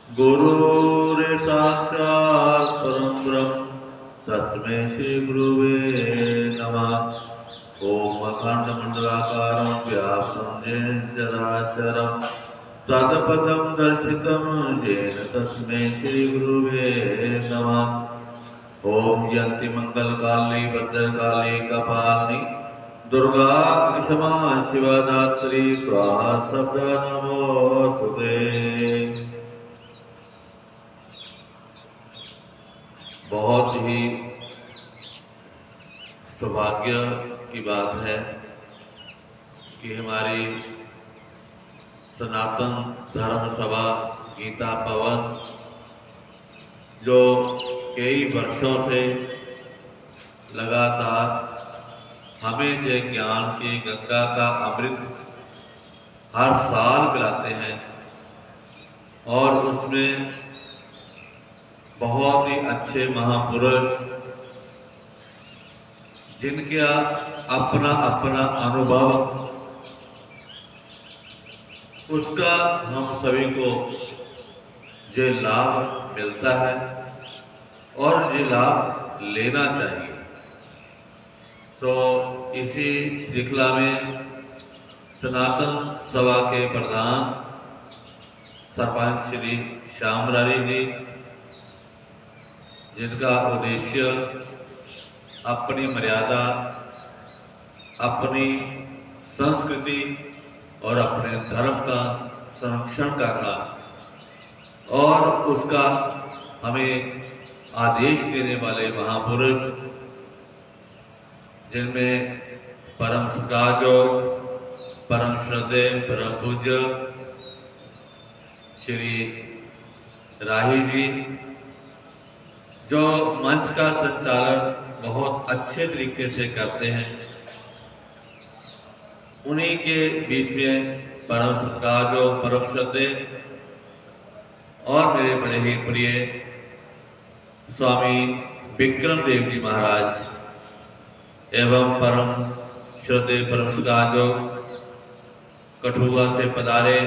गुरुरे साक्षात् परं ब्रह्म तस्मै श्री गुरुवे नमः। ओम अखंडमंडलाकारं व्याप्तं येन चराचरं तत्पदं दर्शितं येन तस्मै श्री गुरुवे नमः। ओम यन्ति मंगलकाली भद्रकाली कपालिनी दुर्गा क्षमा शिवदात्री स्वाहा सदा नमोस्तुते। बहुत ही सौभाग्य की बात है कि हमारी सनातन धर्म सभा गीता भवन जो कई वर्षों से लगातार हमें जो ज्ञान की गंगा का अमृत हर साल पिलाते हैं और उसमें बहुत ही अच्छे महापुरुष जिनका अपना अपना अनुभव उसका हम सभी को जो लाभ मिलता है और ये लाभ लेना चाहिए। तो इसी श्रृंखला में सनातन सभा के प्रधान सरपंच श्री श्याम मुरारी जी, जिनका उद्देश्य अपनी मर्यादा, अपनी संस्कृति और अपने धर्म का संरक्षण करना और उसका हमें आदेश देने वाले महापुरुष, जिनमें परम सदाचार, परम श्रद्धेय, परम पूज्य श्री राही जी, जो मंच का संचालन बहुत अच्छे तरीके से करते हैं, उन्हीं के बीच में परम सत्कारजोग, परम श्रद्धेय और मेरे बड़े ही प्रिय स्वामी विक्रम देव जी महाराज एवं परम श्रद्धेय, परम सत्कारजोग कठुआ से पधारे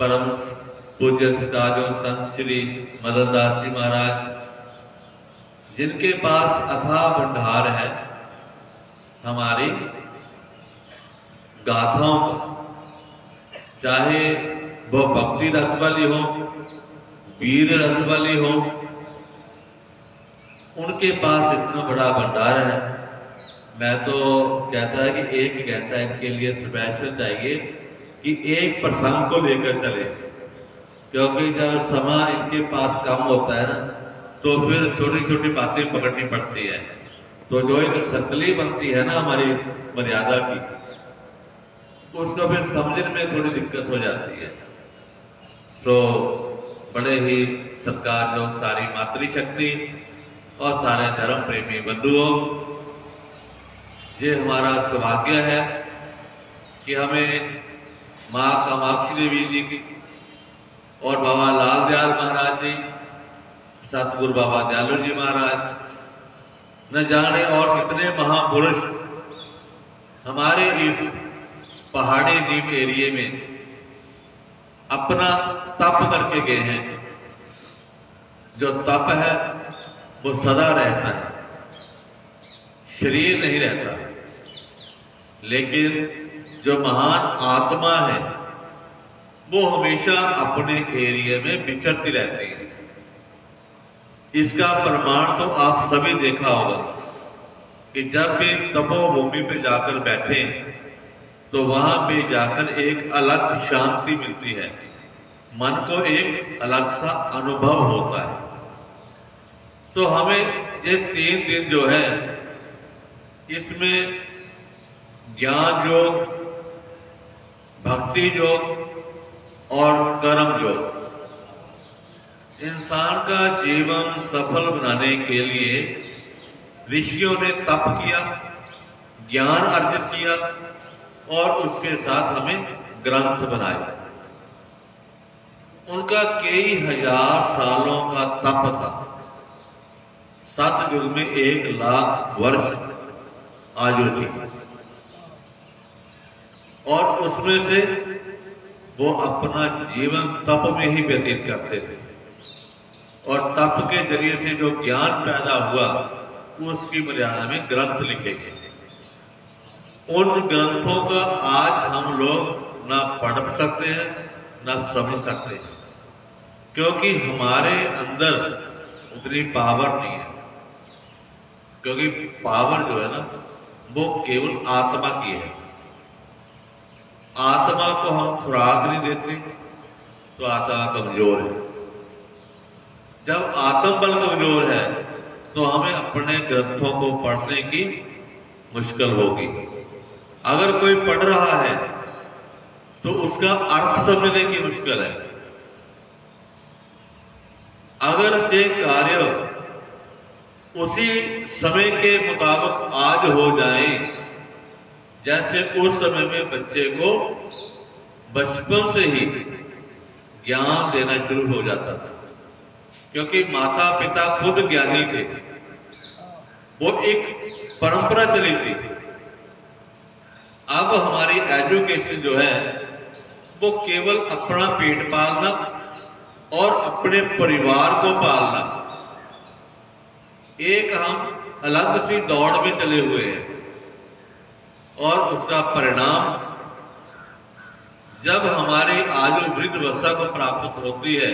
परम पूज्य सत्कारजोग संत श्री मदन दास जी महाराज, जिनके पास अथाह भंडार है हमारी गाथाओं का, चाहे वो भक्ति रस वाली हो, वीर रस वाली हो, उनके पास इतना बड़ा भंडार है। मैं तो कहता है कि एक कहता है इनके लिए स्पेशल चाहिए कि एक प्रसंग को लेकर चले, क्योंकि जब समय इनके पास कम होता है ना, तो फिर छोटी छोटी बातें पकड़नी पड़ती है। तो जो एक संकली बनती है ना हमारी मर्यादा की, उसको फिर समझने में थोड़ी दिक्कत हो जाती है। सो बड़े ही सत्कार जो सारी मातृशक्ति और सारे धर्म प्रेमी बंधुओं, ये हमारा सौभाग्य है कि हमें माँ कामाक्षी देवी जी की और बाबा लाल दयाल महाराज जी, सतगुरु बाबा दयालु जी महाराज, न जाने और कितने महापुरुष हमारे इस पहाड़ी नीम एरिया में अपना तप करके गए हैं। जो तप है वो सदा रहता है, शरीर नहीं रहता, लेकिन जो महान आत्मा है वो हमेशा अपने एरिया में विचरती रहती है। इसका प्रमाण तो आप सभी देखा होगा कि जब भी तपोभूमि पे जाकर बैठे तो वहां पे जाकर एक अलग शांति मिलती है, मन को एक अलग सा अनुभव होता है। तो हमें ये 3 दिन जो है इसमें ज्ञान योग, भक्ति योग और कर्म योग, इंसान का जीवन सफल बनाने के लिए ऋषियों ने तप किया, ज्ञान अर्जित किया और उसके साथ हमें ग्रंथ बनाए। उनका कई हजार सालों का तप था। सतयुग में 1 लाख वर्ष आयु थी और उसमें से वो अपना जीवन तप में ही व्यतीत करते थे और तप के जरिए से जो ज्ञान पैदा हुआ उसकी मर्यादा में ग्रंथ लिखे गए। उन ग्रंथों का आज हम लोग ना पढ़ सकते हैं ना समझ सकते हैं, क्योंकि हमारे अंदर उतनी पावर नहीं है। क्योंकि पावर जो है ना वो केवल आत्मा की है। आत्मा को हम खुराक नहीं देते तो आत्मा कमजोर है। जब आत्म बल कमजोर है तो हमें अपने ग्रंथों को पढ़ने की मुश्किल होगी। अगर कोई पढ़ रहा है तो उसका अर्थ समझने की मुश्किल है। अगर ये कार्य उसी समय के मुताबिक आज हो जाए, जैसे उस समय में बच्चे को बचपन से ही ज्ञान देना शुरू हो जाता था, क्योंकि माता पिता खुद ज्ञानी थे, वो एक परंपरा चली थी। अब हमारी एजुकेशन जो है वो केवल अपना पेट पालना और अपने परिवार को पालना, एक हम अलग सी दौड़ में चले हुए हैं। और उसका परिणाम जब हमारी आयु वृद्धावस्था को प्राप्त होती है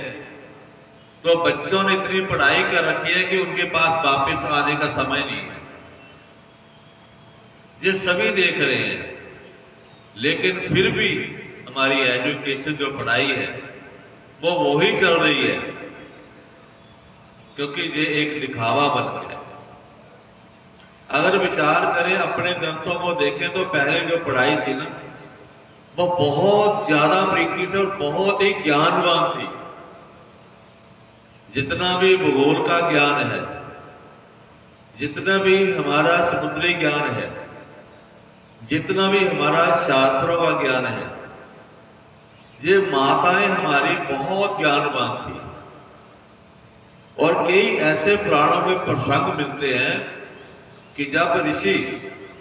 तो बच्चों ने इतनी पढ़ाई कर रखी है कि उनके पास वापस आने का समय नहीं है। ये सभी देख रहे हैं, लेकिन फिर भी हमारी एजुकेशन जो पढ़ाई है वो वही चल रही है, क्योंकि ये एक दिखावा बन गया है। अगर विचार करें, अपने ग्रंथों को देखें तो पहले जो पढ़ाई थी ना वो बहुत ज्यादा बारीकी से और बहुत ही ज्ञानवान थी। जितना भी भूगोल का ज्ञान है, जितना भी हमारा समुद्री ज्ञान है, जितना भी हमारा शास्त्रों का ज्ञान है, ये माताएं हमारी बहुत ज्ञानवान थी। और कई ऐसे पुराणों में प्रसंग मिलते हैं कि जब ऋषि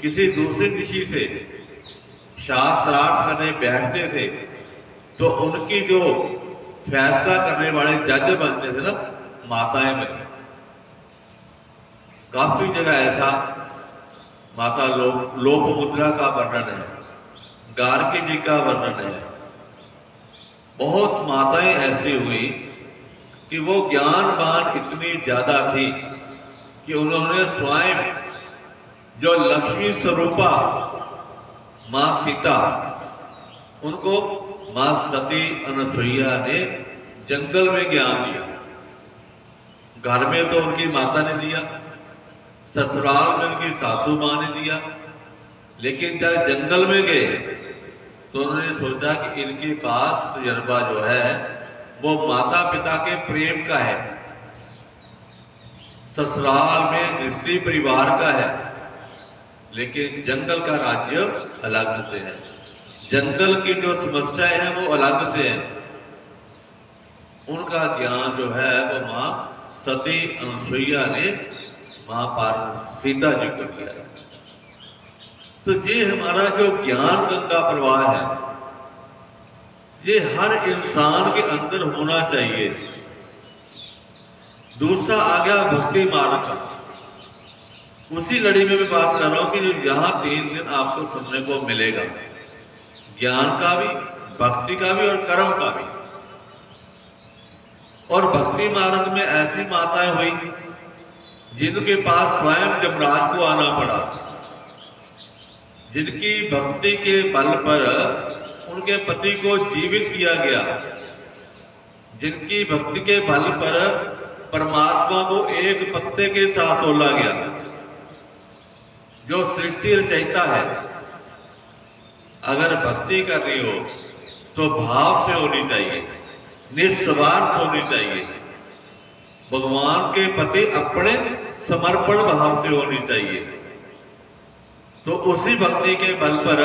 किसी दूसरे ऋषि से शास्त्रार्थ करने बैठते थे तो उनकी जो फैसला करने वाले जज बनते थे ना, माताएं बनी। काफी जगह ऐसा माता लोपमुद्रा का वर्णन है, गार्गी जी का वर्णन है। बहुत माताएं ऐसी हुई कि वो ज्ञानवान इतनी ज्यादा थी कि उन्होंने स्वयं जो लक्ष्मी स्वरूपा मां सीता, उनको मां सती अनसुईया ने जंगल में ज्ञान दिया। घर में तो उनकी माता ने दिया, ससुराल में उनकी सासू मां ने दिया, लेकिन जब जंगल में गए तो उन्होंने सोचा कि इनके पास तजर्बा जो है वो माता पिता के प्रेम का है, ससुराल में दृष्टि परिवार का है, लेकिन जंगल का राज्य अलग से है। जंगल की जो समस्याएं हैं वो अलग से हैं। उनका ज्ञान जो है वो मां सती अनसुईया ने मां पार्वती सीता जी को दिया। तो ये हमारा जो ज्ञान गंगा प्रवाह है, ये हर इंसान के अंदर होना चाहिए। दूसरा आ गया भक्ति मार्ग का। उसी लड़ी में मैं बात कर रहा हूं कि जो यहां 3 दिन आपको सुनने को मिलेगा, ज्ञान का भी, भक्ति का भी और कर्म का भी। और भक्ति मार्ग में ऐसी माताएं हुई जिनके पास स्वयं जमराज को आना पड़ा, जिनकी भक्ति के बल पर उनके पति को जीवित किया गया, जिनकी भक्ति के बल पर परमात्मा को एक पत्ते के साथ तोला गया। जो सृष्टि रचयिता है, अगर भक्ति करनी हो तो भाव से होनी चाहिए, निस्वार्थ होनी चाहिए, भगवान के प्रति अपने समर्पण भाव से होनी चाहिए। तो उसी भक्ति के बल पर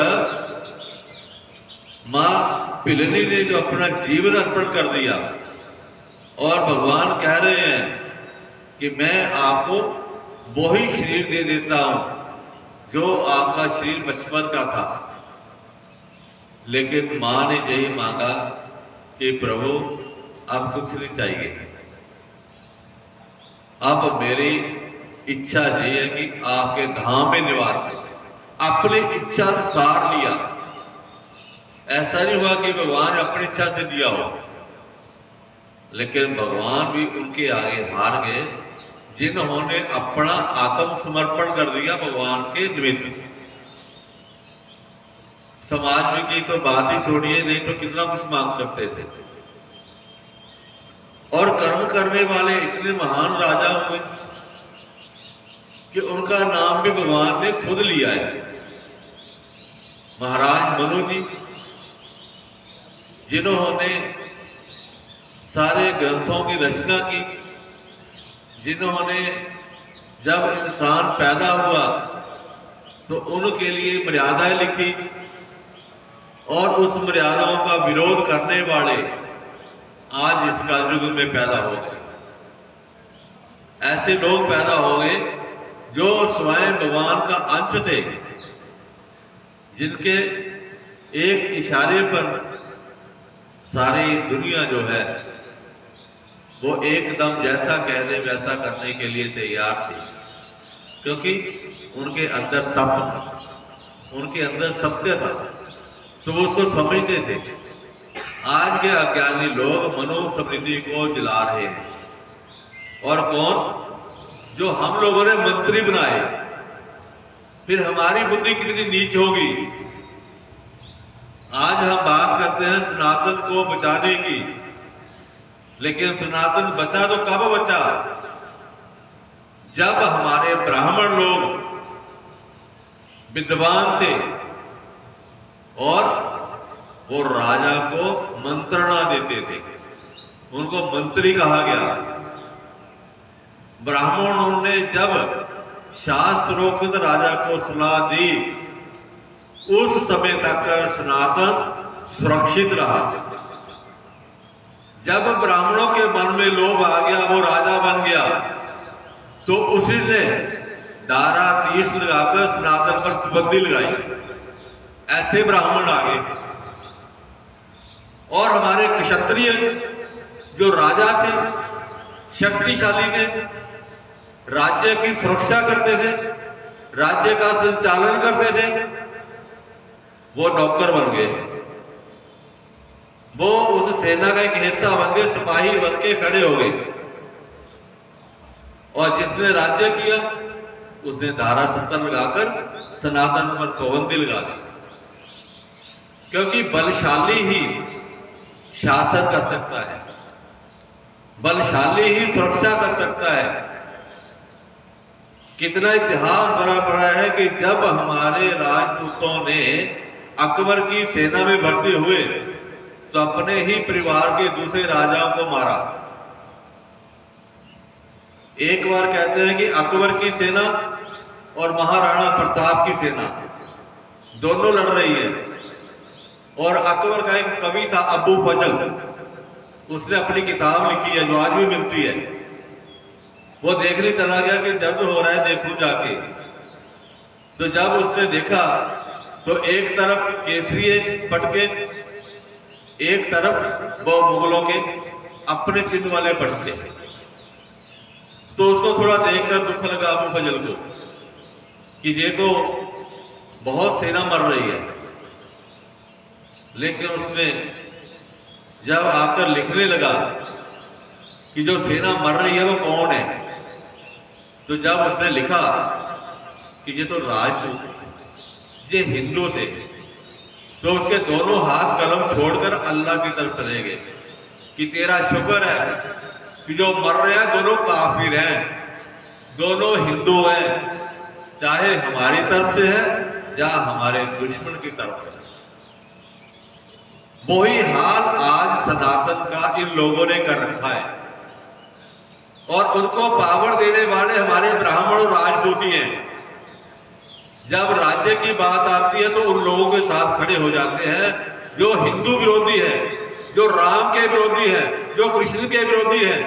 मां पिलनी ने जो अपना जीवन अर्पण कर दिया, और भगवान कह रहे हैं कि मैं आपको वही शरीर दे देता हूं जो आपका शरीर बचपन का था। लेकिन माँ ने यही मांगा कि प्रभु अब कुछ नहीं चाहिए, अब मेरी इच्छा ये है कि आपके धाम में निवास करें। अपनी इच्छा अनुसार लिया, ऐसा नहीं हुआ कि भगवान अपनी इच्छा से दिया हो, लेकिन भगवान भी उनके आगे हार गए जिन्होंने अपना आत्मसमर्पण कर दिया भगवान के निमित्त। समाज में की तो बात ही छोड़िए, नहीं तो कितना कुछ मांग सकते थे। और कर्म करने वाले इतने महान राजा हुए कि उनका नाम भी भगवान ने खुद लिया है। महाराज मनु जी, जिन्होंने सारे ग्रंथों की रचना की, जिन्होंने जब इंसान पैदा हुआ तो उनके लिए मर्यादाएं लिखी, और उस मर्यादाओं का विरोध करने वाले आज इस कलयुग में पैदा हो गए। ऐसे लोग पैदा हो गए जो स्वयं भगवान का अंश थे, जिनके एक इशारे पर सारी दुनिया जो है वो एकदम जैसा कह दे वैसा करने के लिए तैयार थी, क्योंकि उनके अंदर तप था, उनके अंदर सत्य था, तो वो उसको समझते थे। आज के अज्ञानी लोग मनुस्मृति को जला रहे हैं, और कौन? जो हम लोगों ने मंत्री बनाए। फिर हमारी बुद्धि कितनी नीच होगी। आज हम बात करते हैं सनातन को बचाने की, लेकिन सनातन बचा तो कब बचा? जब हमारे ब्राह्मण लोग विद्वान थे और वो राजा को मंत्रणा देते थे, उनको मंत्री कहा गया। ब्राह्मणों ने जब शास्त्रोक्त राजा को सलाह दी, उस समय तक सनातन सुरक्षित रहा। जब ब्राह्मणों के मन में लोभ आ गया, वो राजा बन गया, तो उसी ने दारा 30 लगाकर सनातन पर पाबंदी लगाई। ऐसे ब्राह्मण आ गए। और हमारे क्षत्रिय जो राजा थे, शक्तिशाली थे, राज्य की सुरक्षा करते थे, राज्य का संचालन करते थे, वो नौकर बन गए। वो उस सेना का एक हिस्सा बन गए, सिपाही बन के खड़े हो गए। और जिसने राज्य किया उसने धारा 70 लगाकर सनातन पर पाबंदी लगा दी, क्योंकि बलशाली ही शासन कर सकता है, बलशाली ही सुरक्षा कर सकता है। कितना इतिहास भरा पड़ा है कि जब हमारे राजपूतों ने अकबर की सेना में भर्ती हुए तो अपने ही परिवार के दूसरे राजाओं को मारा। एक बार कहते हैं कि अकबर की सेना और महाराणा प्रताप की सेना दोनों लड़ रही है, और अकबर का एक कवि था अबू फजल, उसने अपनी किताब लिखी है जो आज भी मिलती है। वो देखने चला गया कि युद्ध हो रहा है, देखूं जाके। तो जब उसने देखा तो एक तरफ केसरी पटके, एक तरफ वो मुगलों के अपने चिन्ह वाले पटके। तो उसको थोड़ा देखकर दुख लगा अबू फजल को कि ये तो बहुत सेना मर रही है। लेकिन उसने जब आकर लिखने लगा कि जो सेना मर रही है वो कौन है, तो जब उसने लिखा कि ये तो राजपूत, ये हिंदू थे, तो उसके दोनों हाथ कलम छोड़कर अल्लाह की तरफ चले गए कि तेरा शुक्र है कि जो मर रहे हैं दोनों काफिर हैं, दोनों हिंदू हैं, चाहे हमारी तरफ से है या हमारे दुश्मन की तरफ है। वही हाल आज सनातन का इन लोगों ने कर रखा है, और उनको पावर देने वाले हमारे ब्राह्मण और राजपूती हैं। जब राज्य की बात आती है तो उन लोगों के साथ खड़े हो जाते हैं जो हिंदू विरोधी है, जो राम के विरोधी है, जो कृष्ण के विरोधी है।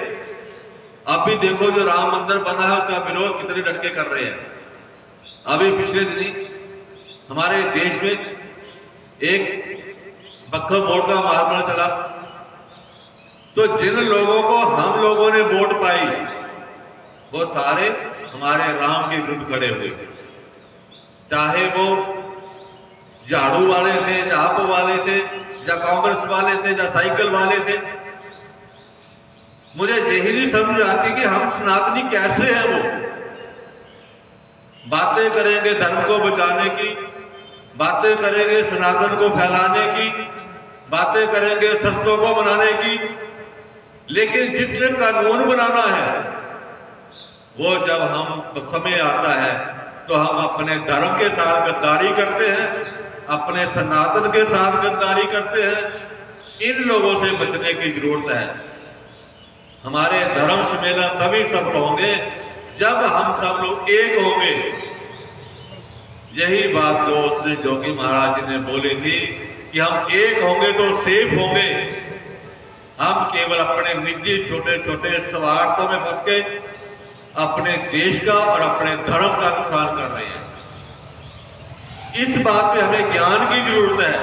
अब भी देखो जो राम मंदिर बना है उसका विरोध कितने लड़के कर रहे हैं। अभी पिछले दिनी हमारे देश में एक पक्खल वोट का मामला चला, तो जिन लोगों को हम लोगों ने वोट पाई वो सारे हमारे राम के विरुद्ध खड़े हुए, चाहे वो झाड़ू वाले थे, या आप वाले थे, या कांग्रेस वाले थे, या साइकिल वाले थे। मुझे यही नहीं समझ आती कि हम सनातनी कैसे हैं। वो बातें करेंगे धर्म को बचाने की, बातें करेंगे सनातन को फैलाने की, बातें करेंगे संतों को बनाने की, लेकिन जिसने कानून बनाना है वो जब हम समय आता है तो हम अपने धर्म के साथ गद्दारी करते हैं, अपने सनातन के साथ गद्दारी करते हैं। इन लोगों से बचने की जरूरत है। हमारे धर्म सम्मेलन तभी सफल होंगे जब हम सब लोग एक होंगे। यही बात जो जोगी महाराज जी ने बोली थी कि हम एक होंगे तो सेफ होंगे। हम केवल अपने निजी छोटे छोटे स्वार्थों में फंस के अपने देश का और अपने धर्म का नुकसान कर रहे हैं। इस बात पे हमें ज्ञान की जरूरत है।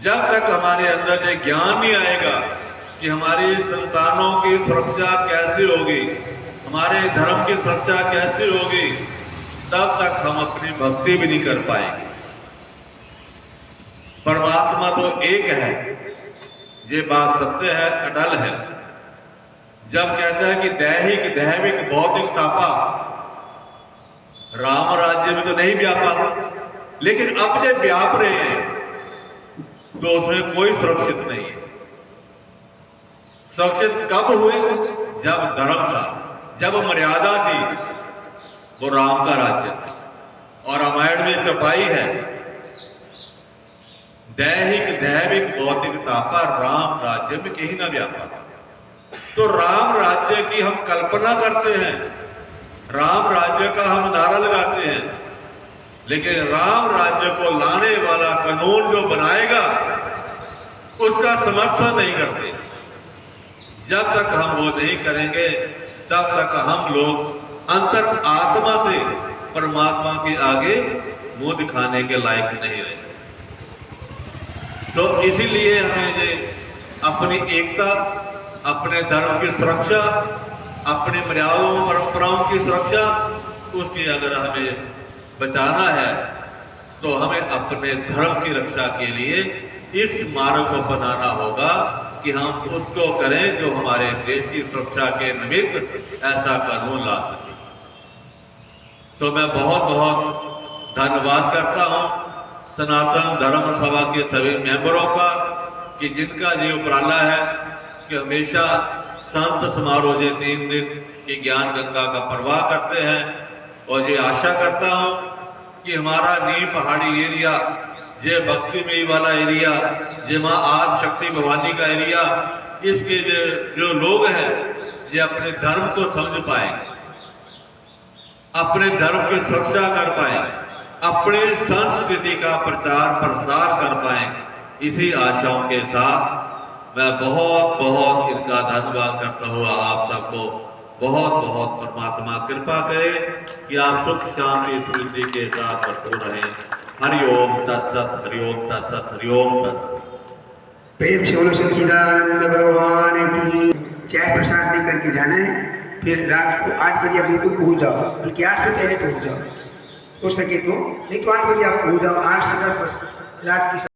जब तक हमारे अंदर ये ज्ञान नहीं आएगा कि हमारी संतानों की सुरक्षा कैसे होगी, हमारे धर्म की सुरक्षा कैसे होगी, तब तक हम अपनी भक्ति भी नहीं कर पाएंगे। परमात्मा तो एक है, ये बात सत्य है, अटल है। जब कहता है कि दैहिक दैविक भौतिक तापा, राम राज्य में तो नहीं व्यापा, लेकिन अब जब व्याप रहे हैं तो उसमें कोई सुरक्षित नहीं है। सुरक्षित कब हुए? जब धर्म था, जब मर्यादा थी, वो राम का राज्य था। और रामायण में चौपाई है, दैहिक दैविक भौतिक तापा राम राज्य में कहीं ना व्यापा। तो राम राज्य की हम कल्पना करते हैं, राम राज्य का हम नारा लगाते हैं, लेकिन राम राज्य को लाने वाला कानून जो बनाएगा उसका समर्थन नहीं करते। जब तक हम वो नहीं करेंगे तब तक हम लोग अंतर आत्मा से परमात्मा के आगे मुंह दिखाने के लायक नहीं रहे। तो इसीलिए हमें ये अपनी एकता, अपने धर्म की सुरक्षा, अपनी मर्यादाओं परंपराओं की सुरक्षा, उसकी अगर हमें बचाना है तो हमें अपने धर्म की रक्षा के लिए इस मार्ग को बनाना होगा कि हम उसको करें जो हमारे देश की सुरक्षा के निमित्त ऐसा कानून ला सके। तो मैं बहुत बहुत धन्यवाद करता हूं सनातन धर्म सभा के सभी मेंबरों का कि जिनका ये उपराला है कि हमेशा संत समारोह ये 3 दिन की ज्ञान गंगा का प्रवाह करते हैं। और ये आशा करता हूं कि हमारा नीम पहाड़ी एरिया, ये भक्तिमयी वाला एरिया, ये मां आदि शक्ति भवानी का एरिया, इसके जो लोग हैं ये अपने धर्म को समझ पाएंगे, अपने धर्म की सुरक्षा कर पाएंगे, अपने संस्कृति का प्रचार प्रसार कर पाएंगे। इसी आशाओं के साथ मैं बहुत बहुत इनका धन्यवाद करता हुआ आप सबको बहुत बहुत परमात्मा कृपा करे कि आप सुख शांति समृद्धि के साथ भरपूर रहें। हरिओम तत्सत, हरिओम तत्सत, हरिओम तत्सत। प्रेम से बोलो सच्चिदानंद भगवान की। चाय प्रसाद लेकर के जाना है, फिर रात को 8 बजे आप बिल्कुल पहुँच जाओ, बल्कि 8 से पहले पहुँच जाओ हो सके तो, नहीं तो 8 बजे आप पहुँच जाओ। 8 से 10 बस रात की